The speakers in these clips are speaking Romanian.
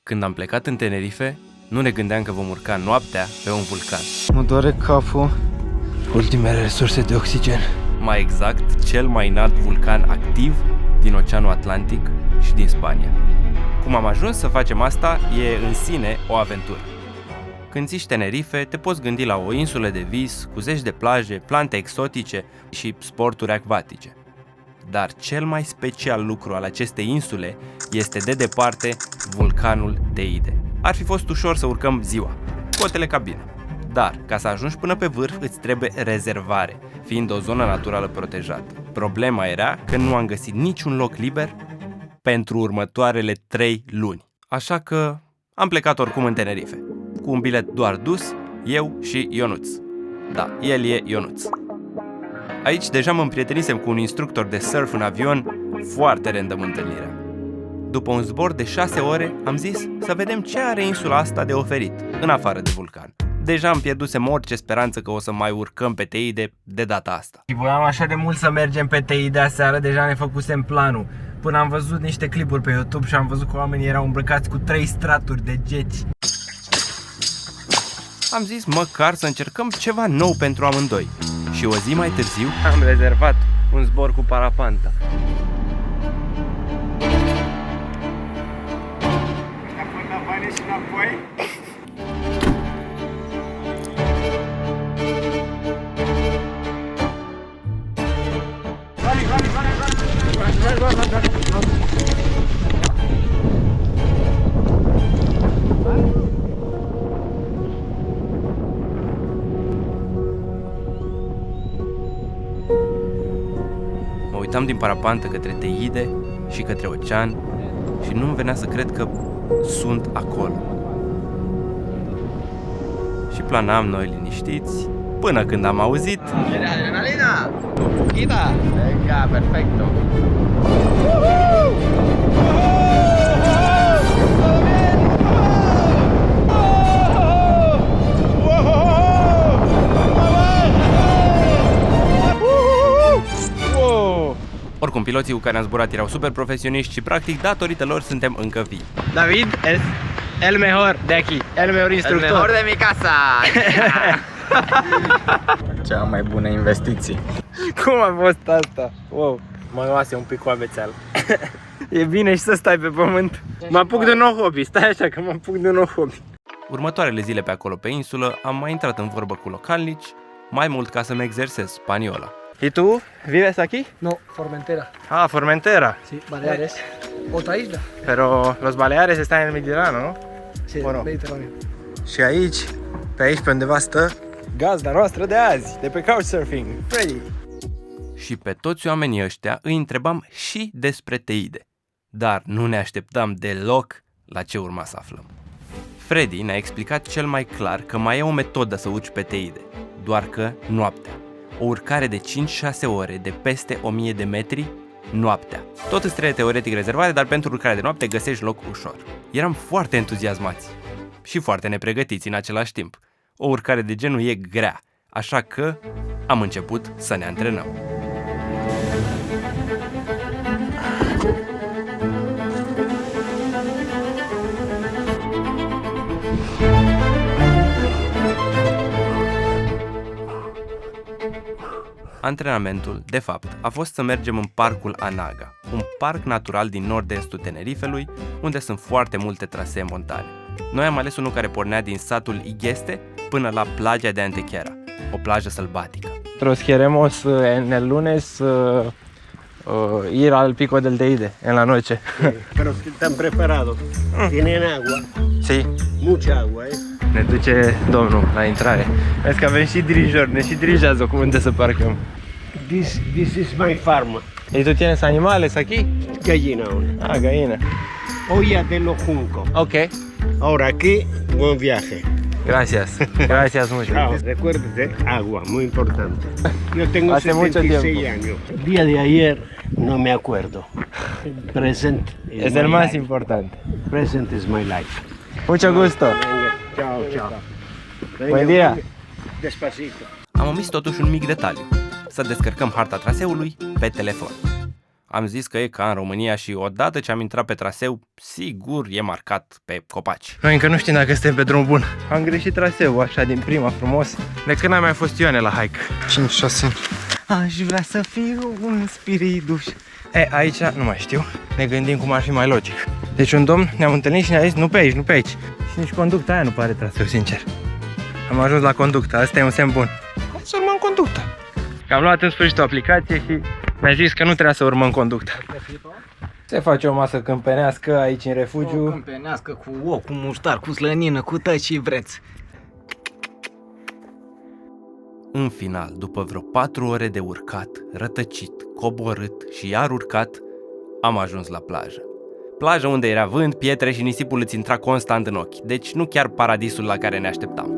Când am plecat în Tenerife, nu ne gândeam că vom urca noaptea pe un vulcan. Mă doare capul. Ultimele resurse de oxigen. Mai exact, cel mai înalt vulcan activ din Oceanul Atlantic și din Spania. Cum am ajuns să facem asta e în sine o aventură. Când zici Tenerife, te poți gândi la o insulă de vis, cu zeci de plaje, plante exotice și sporturi acvatice. Dar cel mai special lucru al acestei insule este de departe vulcanul Teide. Ar fi fost ușor să urcăm ziua, cu o telecabină. Dar, ca să ajungi până pe vârf, îți trebuie rezervare, fiind o zonă naturală protejată. Problema era că nu am găsit niciun loc liber pentru următoarele 3 luni. Așa că am plecat oricum în Tenerife, cu un bilet doar dus, eu și Ionuț. Da, el e Ionuț. Aici deja mă împrietenisem cu un instructor de surf în avion, foarte random întâlnirea. După un zbor de 6 ore, am zis să vedem ce are insula asta de oferit, în afară de vulcan. Deja îmi pierdusem orice speranță că o să mai urcăm pe Teide de data asta. Și voiam așa de mult să mergem pe Teide aseară, deja ne făcusem planul. Până am văzut niște clipuri pe YouTube și am văzut că oamenii erau îmbrăcați cu 3 straturi de geci. Am zis măcar să încercăm ceva nou pentru amândoi. Și o zi mai târziu am rezervat un zbor cu parapanta. Mă uitam din parapantă către Teide și către ocean și nu-mi venea să cred că sunt acolo. Și planam noi liniștiți până când am auzit... Adrenalina! Poquita! Venga, perfecto! Oricum, piloții cu care am zburat erau super profesioniști și practic datorită lor suntem încă vii. David es el mejor de aquí, el mejor instructor. El mejor de mi casa! Cea mai bună investiție. Cum a fost asta? Wow, mă luase un pic cu abețeală. E bine și să stai pe pământ. Mă apuc de un nou hobby, stai așa că mă apuc de un nou hobby. Următoarele zile pe acolo pe insulă am mai intrat în vorbă cu localnici, mai mult ca să-mi exersez spaniola. ¿Y tú vives aquí? No, Formentera. Ah, Formentera. Sí, Baleares. Otra isla. Pero los Baleares están en el Mediterráneo, ¿no? Sí, Bueno. Mediterráneo. Și aici, pe aici pe undeva stă gazda noastră de azi, de pe Couchsurfing, Freddy. Și pe toți oamenii ăștia îi întrebam și despre Teide, dar nu ne așteptam deloc la ce urma să aflăm. Freddy ne-a explicat cel mai clar că mai e o metodă să urci pe Teide, doar că noaptea. O urcare de 5-6 ore de peste 1000 de metri noaptea. Tot îți trebuie teoretic rezervare, dar pentru urcare de noapte găsești loc ușor. Eram foarte entuziasmați și foarte nepregătiți în același timp. O urcare de genul e grea, așa că am început să ne antrenăm. Antrenamentul, de fapt, a fost să mergem în parcul Anaga, un parc natural din nord-estul Tenerifelui, unde sunt foarte multe trasee montane. Noi am ales unul care pornea din satul Igeste până la playa de Antequera, o plajă sălbatică. Nosotros queremos en el lunes ir al Pico del Teide en la noche. Pero están preparados. Tienen agua, Sí. mucha agua, Ne duce domnul la intrare. Vezi că avem și dirijor, ne și dirigează cum unde să parcăm. This is my farm. ¿Y tú tienes animales aquí? Gallina ahora. Ah, gallina. Olla de los juncos. Ok. Ahora aquí, buen viaje. Gracias. Gracias mucho. Chao. Recuérdate, agua, muy importante. Yo tengo Hace mucho 76 tiempo. años. El día de ayer no me acuerdo. Present is Es my el más life. importante. Present is my life. Mucho gusto. Venga, chao, chao. Venga, Buen día. venga. Despacito. Am omis totuși un mic detaliu, să descărcăm harta traseului pe telefon. am zis că e ca în România și odată ce am intrat pe traseu, sigur e marcat pe copaci. Noi încă nu știm dacă suntem pe drum bun. Am greșit traseul așa din prima frumos. De când am mai fost Ioane la hike? 5-6 ani. Aș vrea să fiu un spiriduș. Aici nu mai știu. Ne gândim cum ar fi mai logic. Deci un domn ne-am întâlnit și ne-a zis nu pe aici, nu pe aici. Și nici conducta aia nu pare traseu, sincer. Am ajuns la conducta, asta e un semn bun. Cum să urmăm conducta? Am luat în sfârșit o aplicație și mi-a zis că nu trebuia să urmăm conducta. Se face o masă câmpenească aici în refugiu. O câmpenească cu ou, cu muștar, cu slănină, cu tot ce vreți. În final, după vreo 4 ore de urcat, rătăcit, coborât și iar urcat, am ajuns la plajă. Plajă unde era vânt, pietre și nisipul îți intra constant în ochi, deci nu chiar paradisul la care ne așteptam.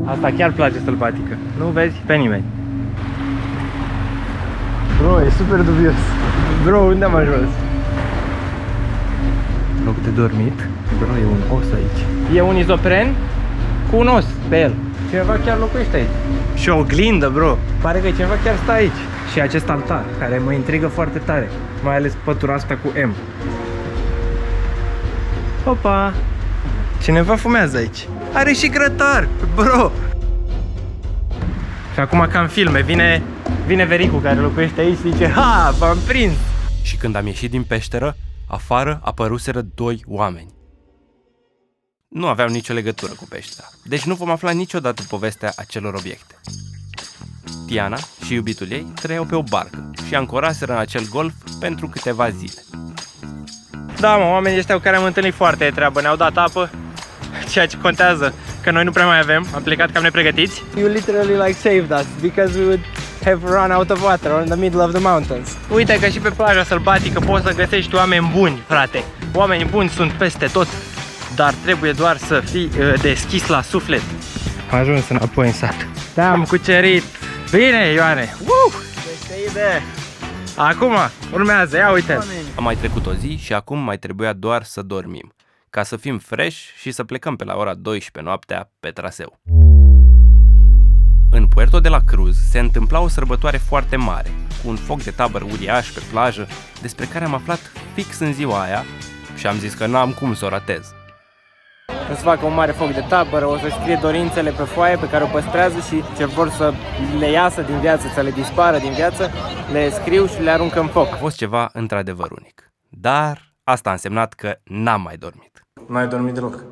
Asta chiar plage sălbatică. Nu vezi pe nimeni. Bro, e super dubios. Bro, unde am ajuns? Loc de dormit. Bro, e un os aici. E un izopren cu un os pe el. Cineva chiar locuiește aici. Și o oglindă, bro. Pare că cineva chiar stă aici. Și acest altar, care mă intrigă foarte tare. Mai ales pătura asta cu M. Opa! Cineva fumează aici. Are și grătar, bro! Și acum ca în filme, vine Vericu care locuiește aici și zice: ha, v-am prins! Și când am ieșit din peșteră, afară apăruseră 2 oameni. Nu aveau nicio legătură cu peștera, deci nu vom afla niciodată povestea acelor obiecte. Tiana și iubitul ei trăiau pe o barcă și ancoraseră în acel golf pentru câteva zile. Da, mă, oamenii ăștia cu care am întâlnit foarte treabă, ne-au dat apă, ceea ce contează, că noi nu prea mai avem, am plecat cam nepregătiți. You literally like saved us, because we would have run out of water in the middle of the mountains. Uite că și pe plaja sălbatică poți să găsești oameni buni, frate. Oamenii buni sunt peste tot, dar trebuie doar să fii deschis la suflet. Am ajuns înapoi în sat. Te-am cucerit. Bine, Ioane! Acum urmează, ia uite. Am mai trecut o zi și acum mai trebuia doar să dormim, ca să fim fresh și să plecăm pe la ora 12 noaptea pe traseu. În Puerto de la Cruz se întâmpla o sărbătoare foarte mare, cu un foc de tabără uriaș pe plajă, despre care am aflat fix în ziua aia și am zis că n-am cum să o ratez. Când se facă un mare foc de tabără, o să scrie dorințele pe foaie pe care o păstrează și ce vor să le iasă din viață, să le dispară din viață, le scriu și le aruncă în foc. A fost ceva într-adevăr unic, dar asta a însemnat că n-am mai dormit. N-ai dormit deloc?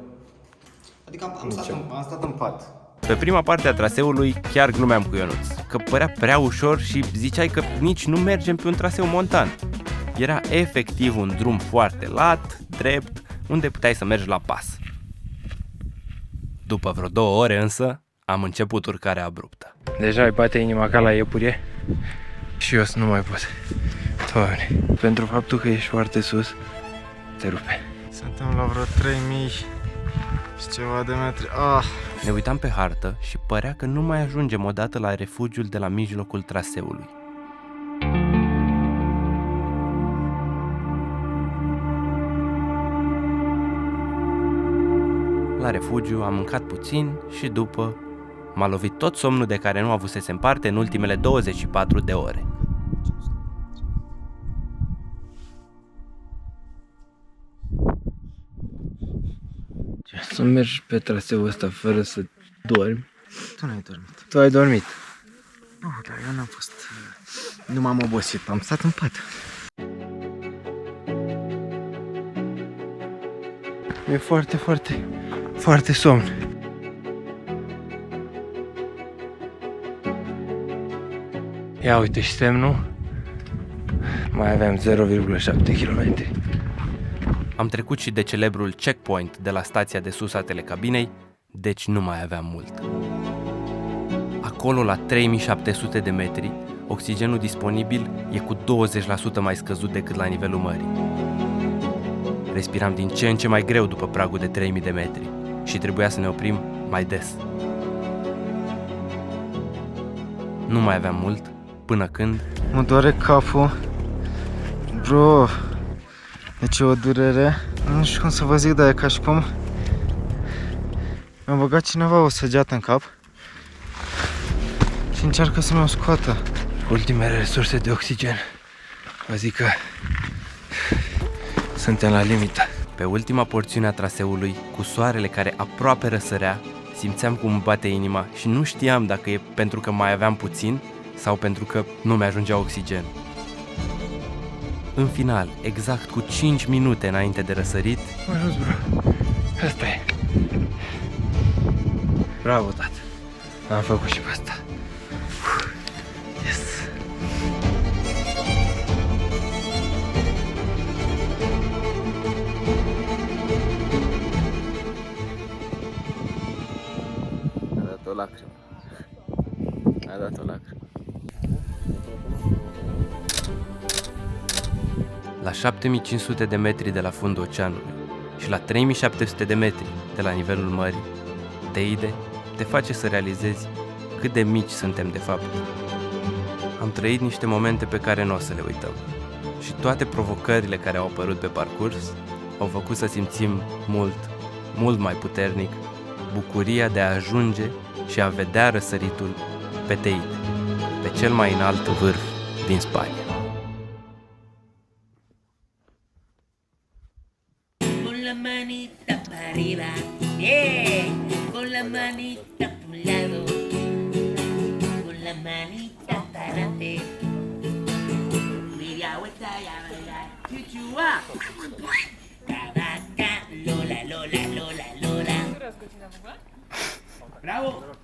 Adică am stat în pat. Pe prima parte a traseului chiar glumeam cu Ionuț, că părea prea ușor și ziceai că nici nu mergem pe un traseu montan. Era efectiv un drum foarte lat, drept, unde puteai să mergi la pas. După vreo 2 ore însă, am început urcarea abruptă. Deja îi bate inima ca la iepure și eu să nu mai pot. Doamne, pentru faptul că ești foarte sus, te rupe. Suntem la vreo 3000 și ceva de metri. Ne uitam pe hartă și părea că nu mai ajungem odată la refugiul de la mijlocul traseului. La refugiu am mâncat puțin și după m-a lovit tot somnul de care nu avusesem parte în ultimele 24 de ore. Să mergi pe traseul ăsta fără să dormi. Tu n-ai dormit. Tu ai dormit. Nu, dar eu n-am fost... Nu m-am obosit, am stat în pat. E foarte, foarte somn. Ia uite și semnul. Mai aveam 0,7 km. Am trecut și de celebrul checkpoint de la stația de sus a telecabinei, deci nu mai aveam mult. Acolo, la 3700 de metri, oxigenul disponibil e cu 20% mai scăzut decât la nivelul mării. Respiram din ce în ce mai greu după pragul de 3000 de metri și trebuia să ne oprim mai des. Nu mai aveam mult până când... Mă doare capul. Bro, deci e o durere. Nu știu cum să vă zic, dar e ca și cum mi-a băgat cineva o săgeată în cap. Și și încearcă să mă scoată. Ultimele resurse de oxigen. Vă zic că suntem la limită. Pe ultima porțiune a traseului, cu soarele care aproape răsărea, simțeam cum îmi bate inima și nu știam dacă e pentru că mai aveam puțin sau pentru că nu mi-ajungea oxigen. În final, exact cu 5 minute înainte de răsărit, am ajuns, bro. Asta e. Bravo, tată. Am făcut și pe asta. Yes. A dat o lacrimă. A dat o lacrimă. La 7500 de metri de la fundul oceanului și la 3700 de metri de la nivelul mării, Teide te face să realizezi cât de mici suntem de fapt. Am trăit niște momente pe care nu o să le uităm și toate provocările care au apărut pe parcurs au făcut să simțim mult mai puternic bucuria de a ajunge și a vedea răsăritul pe Teide, pe cel mai înalt vârf din Spania. Manita para arriba, yeah, con la manita a un lado, con la manita para adelante, media vuelta y a bailar, chuchua, Cavaca, Lola, Lola, Lola, Lola. Bravo.